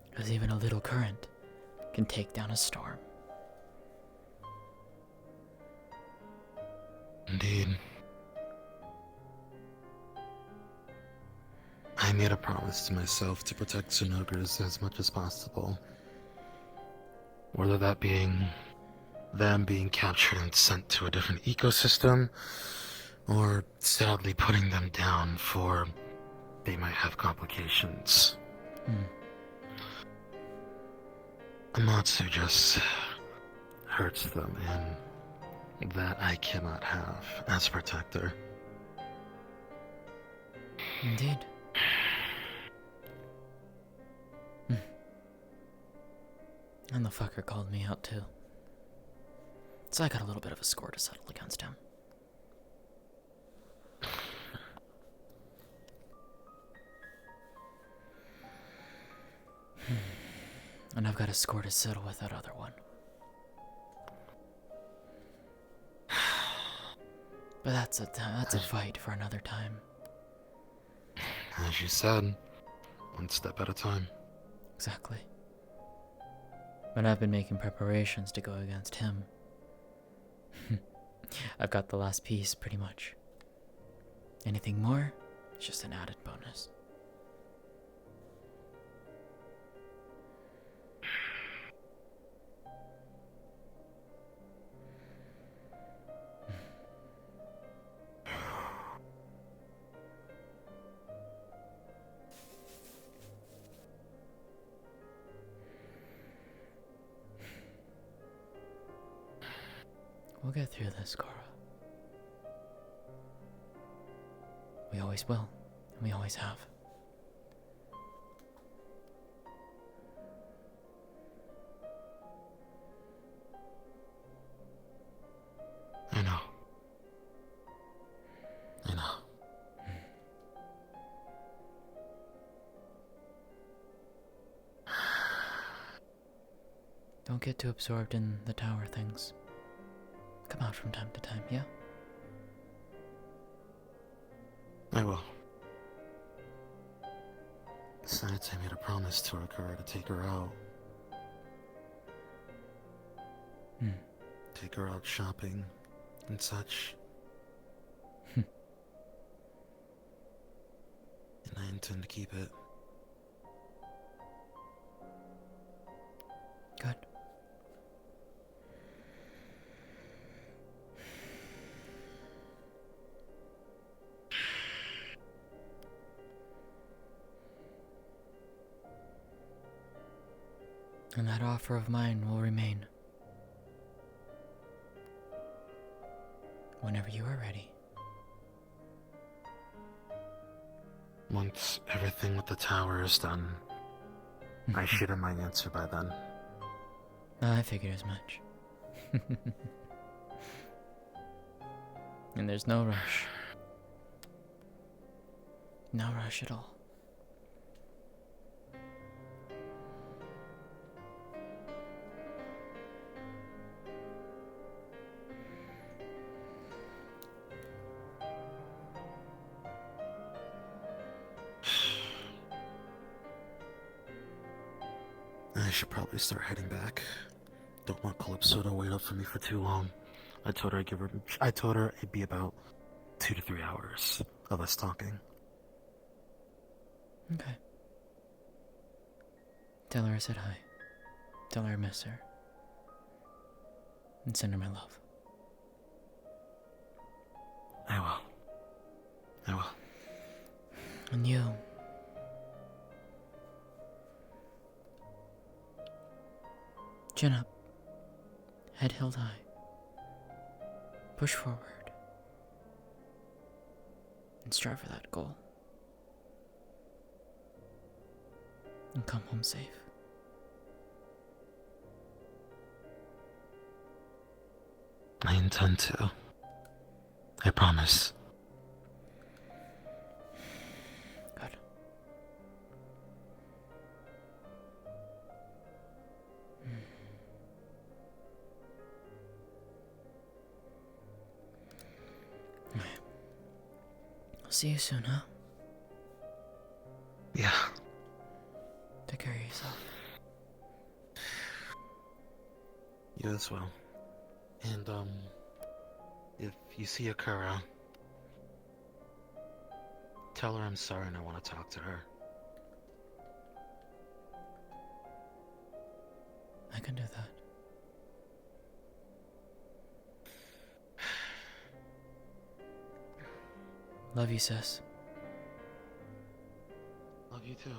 Because even a little current can take down a storm. Indeed. I made a promise to myself to protect Sunogres as much as possible. Whether that being them being captured and sent to a different ecosystem, or sadly putting them down for they might have complications. Amatsu just hurts them, and that I cannot have as protector. Indeed. And the fucker called me out too. So I got a little bit of a score to settle against him. And I've got a score to settle with that other one. But that's a fight for another time. As you said, one step at a time. Exactly. But I've been making preparations to go against him. I've got the last piece, pretty much. Anything more, it's just an added bonus. We'll get through this, Cora. We always will, and we always have. I know. I know. Don't get too absorbed in the tower things. Come out from time to time, yeah? I will. Besides, I made a promise to Akira to take her out. Hmm. Take her out shopping and such. Hmm. And I intend to keep it. Good. And that offer of mine will remain. Whenever you are ready. Once everything with the tower is done, I should have my answer by then. I figured as much. And there's no rush. No rush at all. I should probably start heading back. Don't want Calypso to wait up for me for too long. I told her it'd be about 2 to 3 hours of us talking. Okay. Tell her I said hi. Tell her I miss her. And send her my love. I will. I will. And you. Chin up. Head held high. Push forward. And strive for that goal. And come home safe. I intend to. I promise. Good. I'll see you soon, huh? Yeah. Take care of yourself. You as well. And, if you see Akira, tell her I'm sorry and I want to talk to her. I can do that. Love you, sis. Love you too.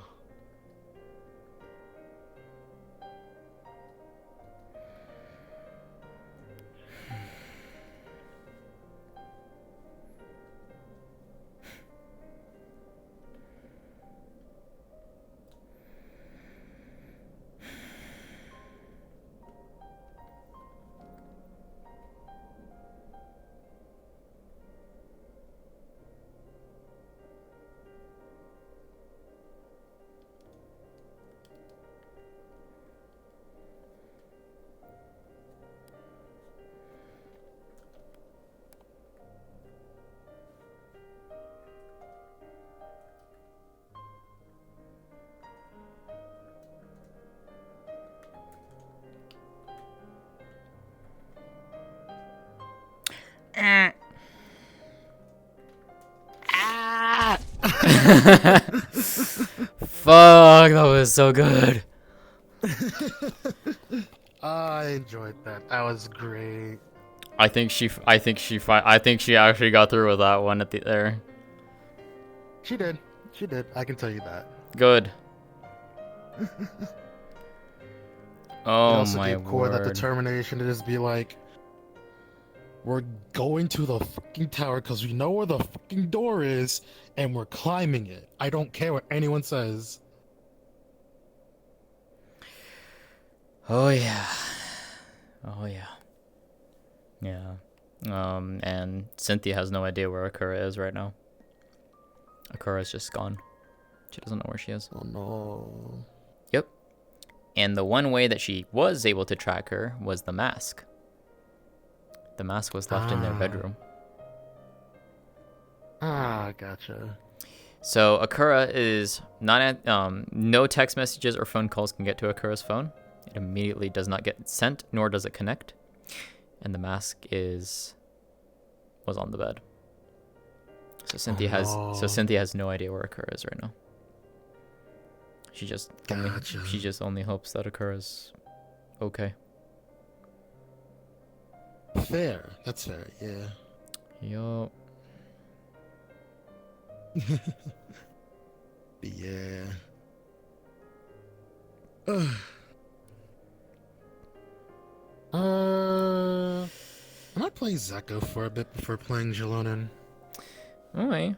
Fuck, that was so good. I enjoyed that. That was great. I think she actually got through with that one at the there. She did. She did. I can tell you that. Good. It Oh also my gave Core that word. determination to just be like, we're going to the fucking tower because we know where the fucking door is and we're climbing it. I don't care what anyone says. Oh yeah. Oh yeah. Yeah. And Cynthia has no idea where Akira is right now. Akira's just gone. She doesn't know where she is. Oh no. Yep. And the one way that she was able to track her was the mask. The mask was left in their bedroom. Ah, gotcha. So Akura is not at, no text messages or phone calls can get to Akura's phone. It immediately does not get sent, nor does it connect. And the mask was on the bed. So Cynthia has no idea where Akura is right now. She just only hopes that Akura's okay. Fair. That's fair. Yeah. Yup. Yeah. I might play Zeko for a bit before playing Jalonen. Alright.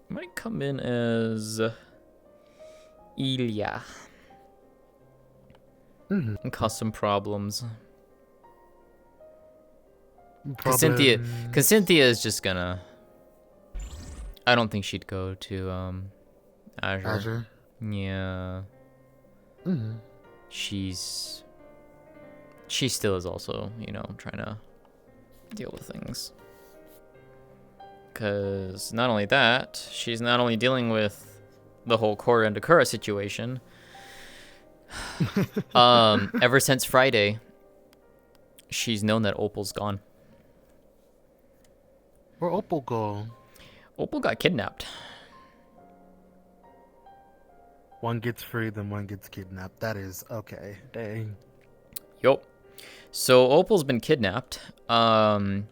Might come in as Ilya. And cause some problems. Cause Cynthia is just gonna. I don't think she'd go to Azure. Yeah. She still is also, trying to deal with things. Cause not only that, she's not only dealing with the whole Korra and Akura situation. Ever since Friday, she's known that Opal's gone. Where Opal go? Opal got kidnapped. One gets free, then one gets kidnapped. That is okay. Dang. Yup. So Opal's been kidnapped. And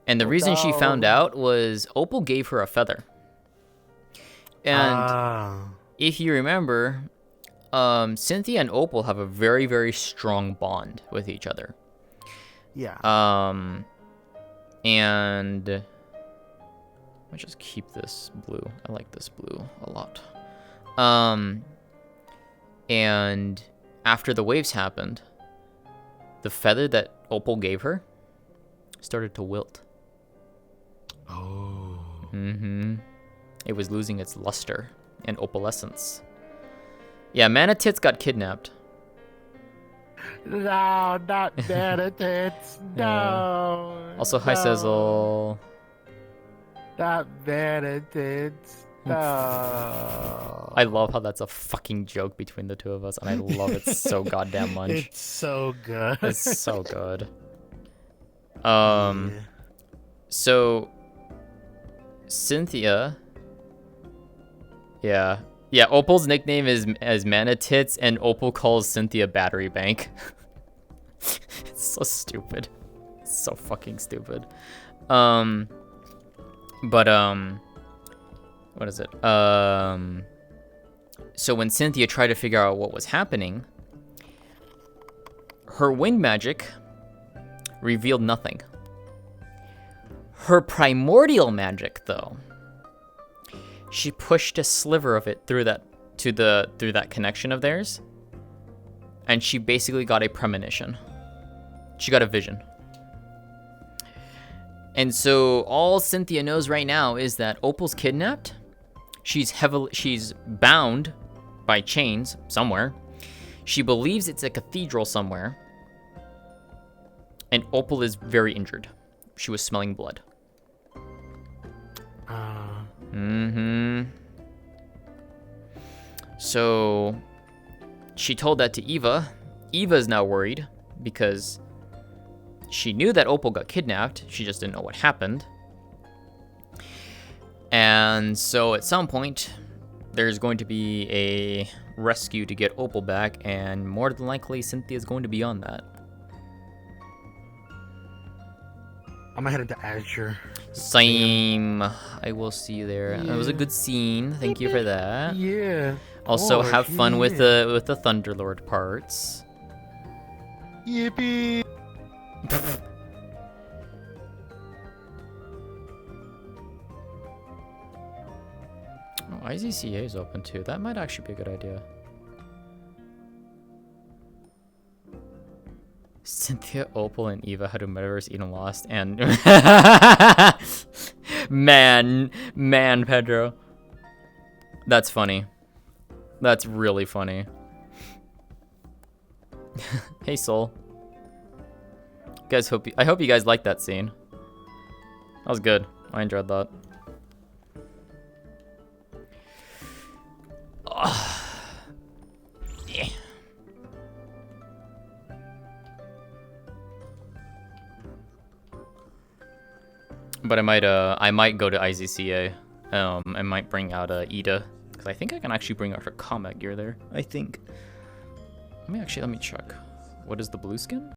the reason she found out was Opal gave her a feather. And if you remember, Cynthia and Opal have a very, very strong bond with each other. Yeah. And I'll just keep this blue. I like this blue a lot. And after the waves happened, the feather that Opal gave her started to wilt. Oh. It was losing its luster and opalescence. Yeah, Mana Tits got kidnapped. No, not Mana Tits. No. Yeah. Also, hi Sizzle. Not Mana Tits. No. I love how that's a fucking joke between the two of us, and I love it so goddamn much. It's so good. It's so good. So Cynthia. Yeah, Opal's nickname is Mana Tits, and Opal calls Cynthia Battery Bank. It's so stupid. It's so fucking stupid. What is it? So when Cynthia tried to figure out what was happening, her wind magic revealed nothing. Her primordial magic, though, she pushed a sliver of it through that connection of theirs, and she basically got a premonition. She got a vision. And so all Cynthia knows right now is that Opal's kidnapped. She's bound by chains somewhere. She believes it's a cathedral somewhere. And Opal is very injured. She was smelling blood. So she told that to Eva. Eva's now worried because she knew that Opal got kidnapped. She just didn't know what happened. And so at some point, there's going to be a rescue to get Opal back, and more than likely, Cynthia's going to be on that. I'm gonna head into Azure. Same. I will see you there. Yeah. It was a good scene. Thank you for that. Yeah. Also, have fun with the Thunderlord parts. Yippee! Oh, IZCA is open too. That might actually be a good idea. Cynthia, Opal, and Eva had a metaverse Eden Lost, and man, Pedro, that's funny. That's really funny. Hey, Soul. Guys, I hope you guys like that scene. That was good. I enjoyed that. Yeah. But I might go to IZCA. I might bring out Ida, because I think I can actually bring out her combat gear there. I think. Let me check. What is the blue skin?